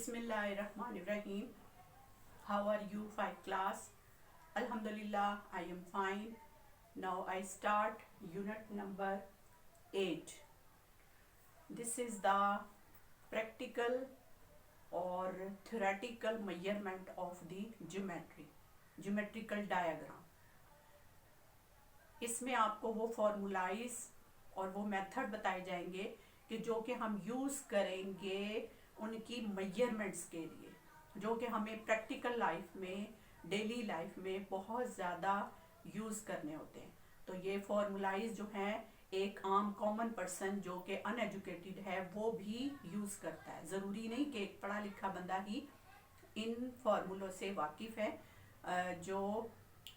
Bismillahirrahmanirrahim. How are you, 5 class? Alhamdulillah, I am fine. Now I start unit number 8. This is the practical or theoretical measurement of the geometrical diagram. इसमें आपको वो फॉर्मूलाइज और वो method बताए जाएंगे कि जो कि हम यूज़ करेंगे उनकी मेजरमेंट्स के लिए, जो कि हमें प्रैक्टिकल लाइफ में, डेली लाइफ में बहुत ज़्यादा यूज़ करने होते हैं. तो ये फॉर्मूलाइज जो हैं एक आम कॉमन पर्सन जो कि अनएजुकेटेड है वो भी यूज़ करता है. ज़रूरी नहीं कि एक पढ़ा लिखा बंदा ही इन फार्मूलों से वाकिफ़ है. जो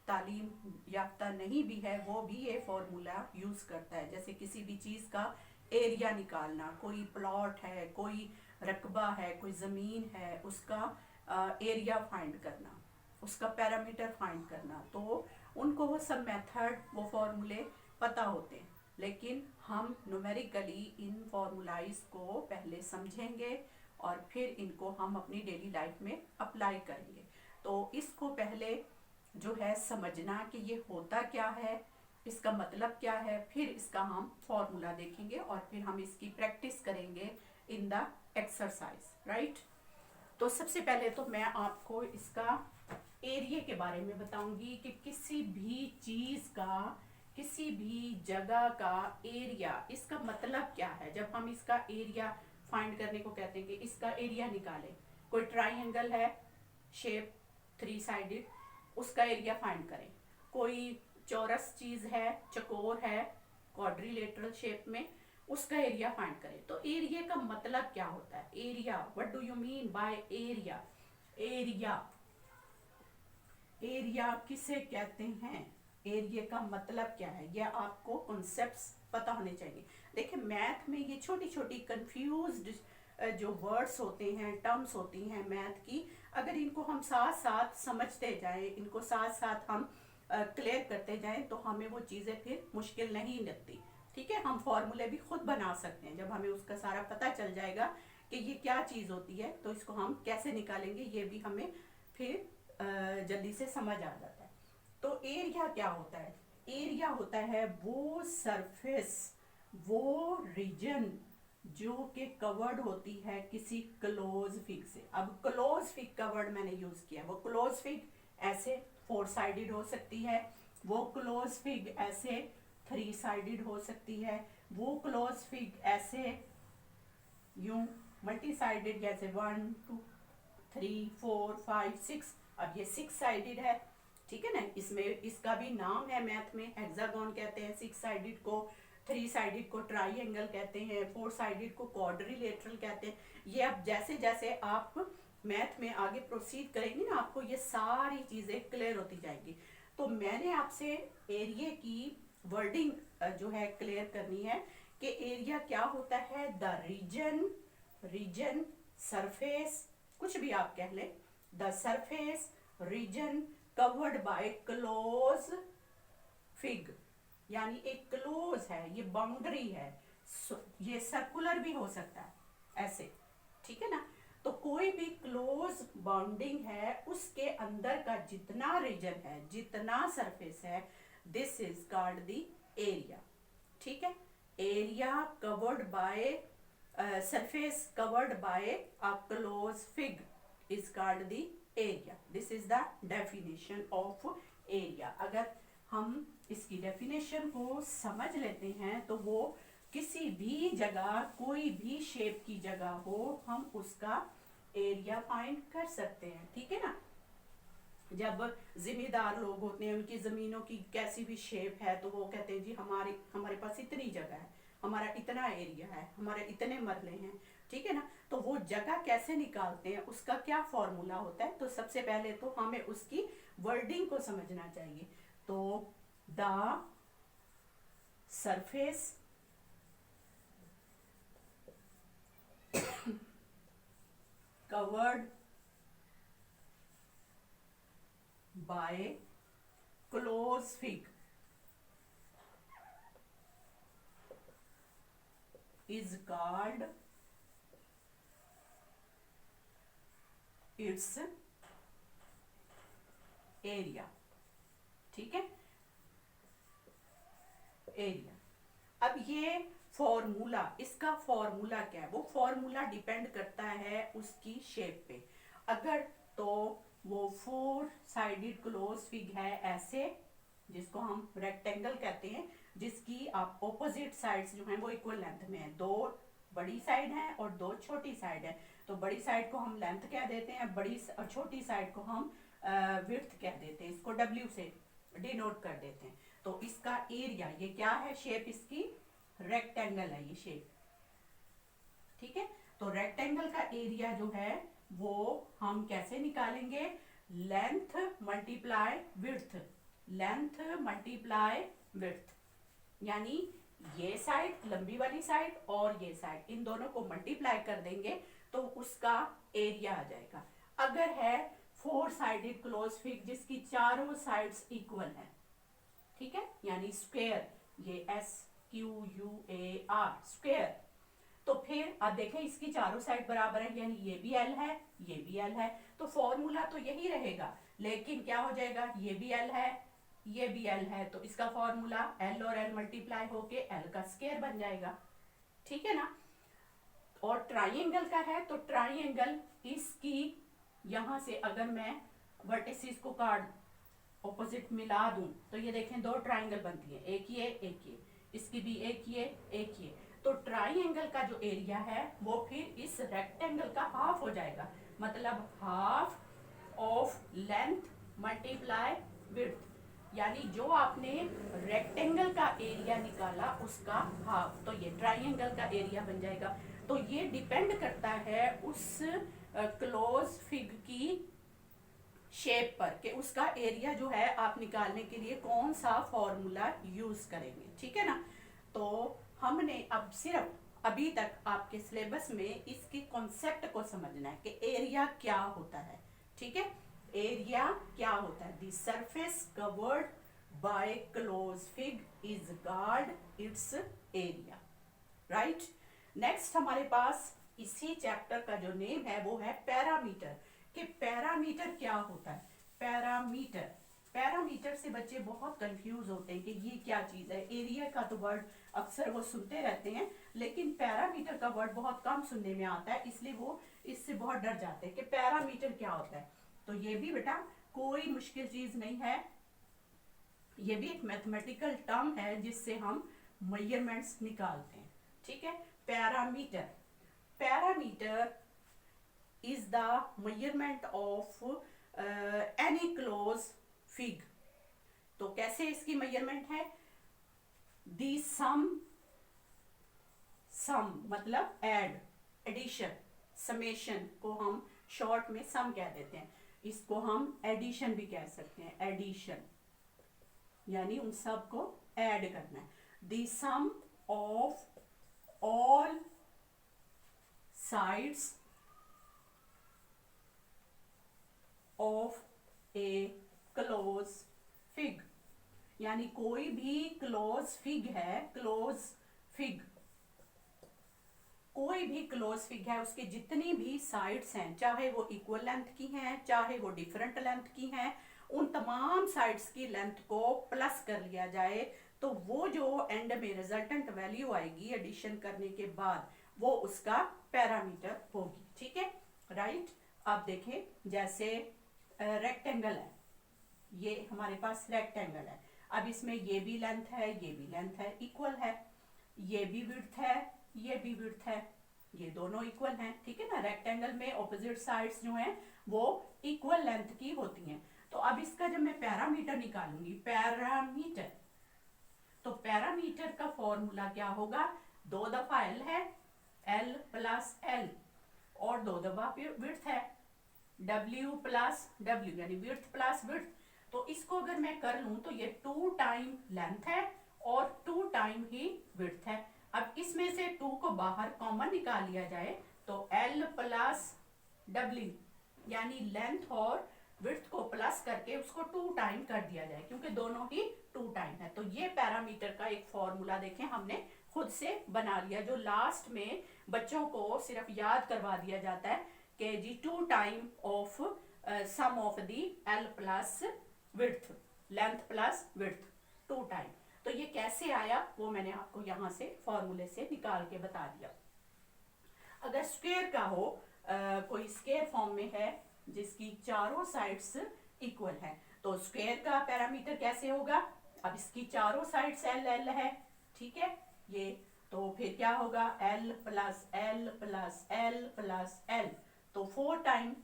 तालीम याफ्ता नहीं भी है वो भी ये फार्मूला यूज़ करता है. जैसे किसी भी चीज़ का एरिया निकालना, कोई प्लॉट है, कोई रकबा है, कोई ज़मीन है, उसका एरिया फाइंड करना, उसका पैरामीटर फाइंड करना, तो उनको वो सब मेथड, वो फार्मूले पता होते हैं. लेकिन हम न्यूमेरिकली इन फार्मूलाइज को पहले समझेंगे और फिर इनको हम अपनी डेली लाइफ में अप्लाई करेंगे. तो इसको पहले जो है समझना कि ये होता क्या है, इसका मतलब क्या है, फिर इसका हम फॉर्मूला देखेंगे और फिर हम इसकी प्रैक्टिस करेंगे इन द एक्सरसाइज. राइट. तो सबसे पहले तो मैं आपको इसका एरिया के बारे में बताऊंगी कि किसी भी चीज़ का, किसी भी जगह का एरिया, इसका मतलब क्या है. जब हम इसका एरिया फाइंड करने को कहते हैं कि इसका एरिया निकालें, कोई ट्राइंगल है, शेप 3 साइडेड, उसका एरिया फाइंड करें. कोई चौरस चीज़ है, चकोर है, क्वाड्रिलेटरल शेप में, उसका एरिया फाइंड करें. तो एरिया का मतलब क्या होता है. Area, what do you mean by area. Area किसे कहते हैं, एरिया का मतलब क्या है, यह आपको कॉन्सेप्ट्स पता होने चाहिए. देखिए मैथ में ये छोटी छोटी कंफ्यूज्ड जो वर्ड्स होते हैं, टर्म्स होती हैं मैथ की, अगर इनको हम साथ साथ समझते जाएं, इनको साथ साथ हम क्लियर करते जाएं, तो हमें वो चीज़ें फिर मुश्किल नहीं लगती. ठीक है. हम फॉर्मूले भी खुद बना सकते हैं. जब हमें उसका सारा पता चल जाएगा कि ये क्या चीज़ होती है, तो इसको हम कैसे निकालेंगे ये भी हमें फिर जल्दी से समझ आ जाता है. तो एरिया क्या होता है. एरिया होता है वो सरफेस, वो रीजन जो कि कवर्ड होती है किसी क्लोज फिग से. अब क्लोज फिग का वर्ड मैंने यूज किया. वो क्लोज फिग ऐसे 4 साइडेड हो सकती है, वो क्लोज फिग ऐसे 3 साइडेड हो सकती है, वो क्लोज फिग ऐसे यूं मल्टी साइडेड, जैसे 1 2 3 4 5 6. अब ये 6 साइडेड है. ठीक है ना. इसमें इसका भी नाम है मैथ में, हेक्सागोन कहते हैं 6 साइडेड को, 3 साइडेड को ट्राइंगल कहते हैं, 4 साइडेड को क्वाड्रिलेटरल कहते हैं. ये अब जैसे जैसे आप मैथ में आगे प्रोसीड करेंगे ना, आपको ये सारी चीज़ें क्लियर होती जाएंगी. तो मैंने आपसे एरिया की वर्डिंग जो है क्लियर करनी है कि एरिया क्या होता है. द रीजन, सरफेस, कुछ भी आप कह लें, the surface region covered by close fig, यानी एक क्लोज है, ये बाउंड्री है. ये सर्कुलर भी हो सकता है ऐसे. ठीक है ना. तो कोई भी क्लोज बाउंडिंग है, उसके अंदर का जितना रीजन है, जितना सरफेस है, this is called the area. ठीक है. Area covered by surface covered by a close fig is called the area. This is the definition of area. अगर हम इसकी डेफिनेशन को समझ लेते हैं तो वो किसी भी जगह, कोई भी शेप की जगह हो, हम उसका एरिया फाइंड कर सकते हैं. ठीक है ना. जब जिम्मेदार लोग होते हैं, उनकी ज़मीनों की कैसी भी शेप है, तो वो कहते हैं जी हमारे पास इतनी जगह है, हमारा इतना एरिया है, हमारे इतने मरले हैं. ठीक है ना. तो वो जगह कैसे निकालते हैं, उसका क्या फॉर्मूला होता है. तो सबसे पहले तो हमें उसकी वर्डिंग को समझना चाहिए. तो the surface covered by close fig is called it's area. ठीक है, एरिया। अब ये फॉर्मूला, इसका फॉर्मूला क्या है? वो फॉर्मूला डिपेंड करता है उसकी शेप पे। अगर तो वो फोर साइडेड क्लोज फिग है ऐसे, जिसको हम रेक्टेंगल कहते हैं, जिसकी आप ऑपोजिट साइड्स जो हैं वो इक्वल लेंथ में है, दो बड़ी साइड है और दो छोटी साइड है, तो बड़ी साइड को हम लेंथ कह देते हैं, बड़ी और छोटी साइड को हम विड्थ कह देते हैं, इसको डब्ल्यू से डिनोट कर देते हैं। तो इसका एरिया, ये क्या है? शेप इसकी रेक्टेंगल है ये शेप। ठीक है, तो रेक्टेंगल का एरिया जो है वो हम कैसे निकालेंगे? Length multiply width, length multiply width, यानी ये साइड, लंबी वाली साइड और ये साइड, इन दोनों को मल्टीप्लाई कर देंगे तो उसका एरिया आ जाएगा। अगर है फोर साइडेड क्लोज फिग जिसकी चारों साइड्स इक्वल है, ठीक है, यानी स्क्वायर, ये SQUAR स्क्वायर, तो फिर अब देखें इसकी चारों साइड बराबर है, यानी ये भी L है, ये भी L है, तो फॉर्मूला तो यही रहेगा, लेकिन क्या हो जाएगा? ये भी L है, ये भी L है, तो इसका फॉर्मूला L और L मल्टीप्लाई होके L का स्क्वायर बन जाएगा। ठीक है ना? और ट्राइंगल का है तो ट्राइंगल इसकी यहां से अगर मैं वर्टिसेस को काट ऑपोजिट मिला दूं तो ये देखें दो ट्राइंगल बनती है, एक ये एक ये, इसकी भी एक ये एक ये, तो ट्राइंगल का जो एरिया है वो फिर इस रेक्टेंगल का हाफ हो जाएगा, मतलब half of length multiply width, यानी जो आपने रेक्टेंगल का एरिया निकाला उसका हाफ, तो ये ट्राइंगल का एरिया बन जाएगा। तो ये डिपेंड करता है उस क्लोज फिग की शेप पर कि उसका एरिया जो है आप निकालने के लिए कौन सा फॉर्मूला यूज करेंगे। ठीक है ना? तो हमने अब सिर्फ अभी तक आपके सिलेबस में इसकी कॉन्सेप्ट को समझना है कि एरिया क्या होता है। ठीक है, एरिया क्या होता है? The surface covered by close fig is called its area. Right, next हमारे पास इसी चैप्टर का जो नेम है वो है पैरामीटर, कि पैरामीटर क्या होता है? पैरामीटर, पैरामीटर से बच्चे बहुत कंफ्यूज होते हैं कि ये क्या चीज है। एरिया का तो वर्ड अक्सर वो सुनते रहते हैं, लेकिन पैरामीटर का वर्ड बहुत कम सुनने में आता है, इसलिए वो इससे बहुत डर जाते हैं कि पैरामीटर क्या होता है। तो ये भी बेटा कोई मुश्किल चीज नहीं है, ये भी एक मैथमेटिकल टर्म है जिससे हम मेजरमेंट्स निकालते हैं। ठीक है, parameter, parameter is the measurement of any close fig। तो कैसे इसकी मेजरमेंट है? the sum, sum मतलब ऐड, एडिशन, समेशन को हम शॉर्ट में सम कह देते हैं, इसको हम एडिशन भी कह सकते हैं, एडिशन यानी उन सब को ऐड करना है। the sum of all sides of a close fig, यानी कोई भी क्लोज फिग है, क्लोज फिग, कोई भी क्लोज फिग है, उसके जितनी भी साइड्स हैं, चाहे वो इक्वल लेंथ की हैं चाहे वो डिफरेंट लेंथ की हैं, उन तमाम साइड्स की लेंथ को प्लस कर लिया जाए तो वो जो एंड में रिजल्टेंट वैल्यू आएगी एडिशन करने के बाद वो उसका पैरामीटर होगी। ठीक है, राइट। अब देखें जैसे रेक्टेंगल है, ये हमारे पास रेक्टेंगल है, अब इसमें ये भी लेंथ है ये भी लेंथ है, इक्वल है, ये भी विड्थ है ये भी विड्थ है, ये दोनों इक्वल हैं। ठीक है ना, रेक्टेंगल में ऑपोजिट साइड्स जो हैं वो इक्वल लेंथ की होती हैं। तो अब इसका जब मैं पैरामीटर निकालूंगी, पैरामीटर, तो पैरामीटर का फॉर्मूला क्या होगा? दो दफा एल है, एल प्लस एल, और दो दफा फिर विड्थ है, W प्लस W, यानी विड्थ प्लस विड्थ। तो इसको अगर मैं कर लूं तो ये 2 टाइम लेंथ है और 2 टाइम ही विड्थ है। अब इसमें से 2 को बाहर कॉमन निकाल लिया जाए तो L प्लस W, यानी लेंथ और विड्थ को प्लस करके उसको 2 टाइम कर दिया जाए, क्योंकि दोनों ही 2 टाइम है। तो ये पैरामीटर का एक फॉर्मूला देखें हमने खुद से बना लिया, जो लास्ट में बच्चों को सिर्फ याद करवा दिया जाता है kg 2 time of sum of the L plus width, length plus width 2 time. तो ये कैसे आया वो मैंने आपको यहाँ से फॉर्मूले से निकाल के बता दिया। अगर स्क्वायर का हो, कोई स्क्वायर फॉर्म में है जिसकी चारों साइड्स इक्वल है, तो स्क्वायर का पैरामीटर कैसे होगा? अब इसकी चारों साइड्स एल एल है, ठीक है ये, तो फिर क्या होगा? L plus L plus L plus L, तो 4 टाइम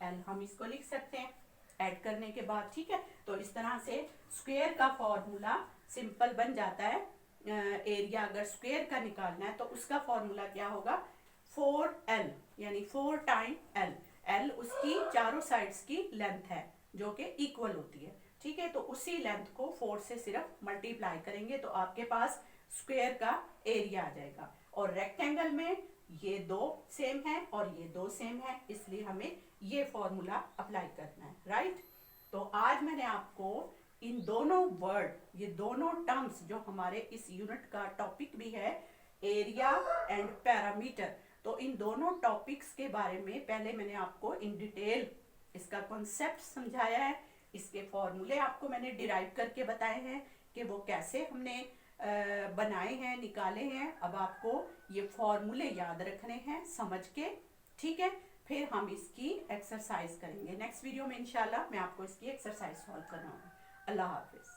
एल हम इसको लिख सकते हैं ऐड करने के बाद, ठीक है। तो इस तरह से स्क्वायर का फॉर्मूला सिंपल बन जाता है। एरिया अगर स्क्वायर का निकालना है तो उसका फॉर्मूला क्या होगा? 4L, यानी 4 टाइम L। L उसकी चारों साइड्स की लेंथ है जो कि इक्वल होती है, ठीक है। तो उसी लेंथ को 4 से सिर्फ मल्टीप्लाई करेंगे तो आपके पास स्क्वायर का एरिया आ जाएगा। और रेक्टेंगल में ये दो सेम है और ये दो सेम है, इसलिए हमें ये फॉर्मूला अप्लाई करना है, राइट। तो आज मैंने आपको इन दोनों वर्ड, ये दोनों टर्म्स जो हमारे इस यूनिट का टॉपिक भी है, एरिया एंड पैरामीटर, तो इन दोनों टॉपिक्स के बारे में पहले मैंने आपको इन डिटेल इसका कॉन्सेप्ट समझाया है। इसके फॉर्मूले आपको मैंने डिराइव करके बताए हैं कि वो कैसे हमने बनाए हैं, निकाले हैं। अब आपको ये फॉर्मूले याद रखने हैं समझ के, ठीक है। फिर हम इसकी एक्सरसाइज करेंगे नेक्स्ट वीडियो में, इंशाल्लाह मैं आपको इसकी एक्सरसाइज सॉल्व कराऊंगी। अल्लाह हाफिज।